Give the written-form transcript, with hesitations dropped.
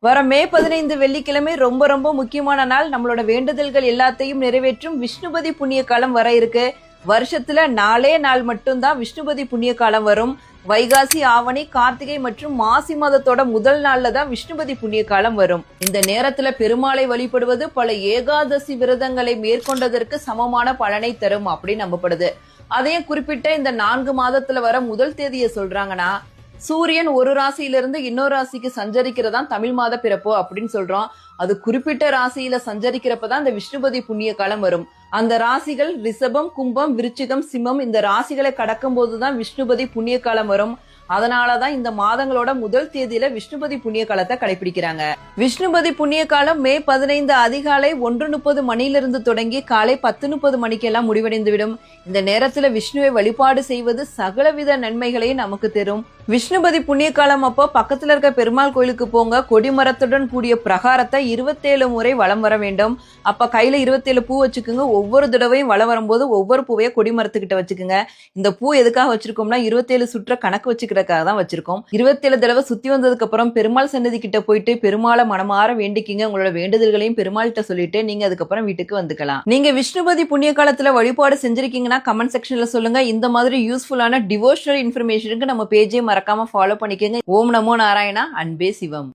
வர மே 15 வெள்ளிக்கிழமை ரொம்ப ரொம்ப முக்கியமான நாள். நம்மளோட வேண்டுதல்கள் எல்லாத்தையும் நிறைவேற்றும் விஷ்ணுபதி புண்ணிய காலம் வர இருக்கு. வருஷத்துல 4 நாள் மட்டும்தான் விஷ்ணுபதி புண்ணிய காலம் வரும். வைகாசி, ஆவணி, கார்த்திகை மற்றும் மாசி மாதத்தோட முதல் நாள்ல தான் விஷ்ணுபதி புண்ணிய காலம் வரும். இந்த நேரத்துல பெருமாளை வழிபடுவது பல ஏகாதசி விரதங்களை மேற்கொண்டதற்கு சமமான பலனை தரும் அப்படின்னு நம்பப்படுது. அதையும் குறிப்பிட்ட இந்த 4 மாதத்துல வர முதல் தேதியை சொல்றாங்கன்னா, சூரியன் ஒரு ராசியிலிருந்து இன்னொரு ராசிக்கு சஞ்சரிக்கிறதான் தமிழ் மாத பிறப்பு அப்படின்னு சொல்றோம். அது குறிப்பிட்ட ராசியில சஞ்சரிக்கிறப்பதான் இந்த விஷ்ணுபதி புண்ணிய காலம் வரும். அந்த ராசிகள் ரிஷபம், கும்பம், விருச்சிகம், சிம்மம். இந்த ராசிகளை கடக்கும் போதுதான் விஷ்ணுபதி புண்ணிய காலம் வரும். அதனாலதான் இந்த மாதங்களோட முதல் தேதியில விஷ்ணுபதி புண்ணிய காலத்தை கடைபிடிக்கிறாங்க. விஷ்ணுபதி புண்ணிய காலம் மே 15 அதிகாலை 1:30 மணியிலிருந்து தொடங்கி காலை 10:30 மணிக்கெல்லாம் முடிவடைந்துவிடும். இந்த நேரத்துல விஷ்ணுவை வழிபாடு செய்வது சகலவித நன்மைகளையும் நமக்கு தரும். விஷ்ணுபதி புண்ணிய காலம் அப்போ பக்கத்துல இருக்க பெருமாள் கோயிலுக்கு போங்க. கொடிமரத்துடன் கூடிய பிரகாரத்தை 27 முறை வலம் வர வேண்டும். அப்ப கையில 27 பூ வச்சுக்குங்க. ஒவ்வொரு தடவையும் வலம் வரும்போது ஒவ்வொரு பூவைய கொடிமரத்துக்கிட்ட வச்சுக்குங்க. இந்த பூ எதுக்காக வச்சிருக்கோம்னா 27 சுற்ற கணக்கு வச்சுக்கிறதுக்காக தான் வச்சிருக்கோம். 27 தடவை சுத்தி வந்ததுக்கு அப்புறம் பெருமாள் சன்னதி கிட்ட போயிட்டு பெருமாளை மனமாற வேண்டிக்கிங்க. உங்களோட வேண்டுதல்களையும் பெருமாள்கிட்ட சொல்லிட்டு நீங்க அதுக்கப்புறம் வீட்டுக்கு வந்துக்கலாம். நீங்க விஷ்ணுபதி புண்ணிய காலத்துல வழிபாடு செஞ்சிருக்கீங்கன்னா கமெண்ட் செக்ஷன்ல சொல்லுங்க. இந்த மாதிரி யூஸ்ஃபுல்லான டிவோஷனல் இன்ஃபர்மேஷனுக்கு நம்ம பேஜை மறக்காம ஃபாலோ பண்ணிக்கோங்க. ஓம் நமோ நாராயணா. அன்பே சிவம்.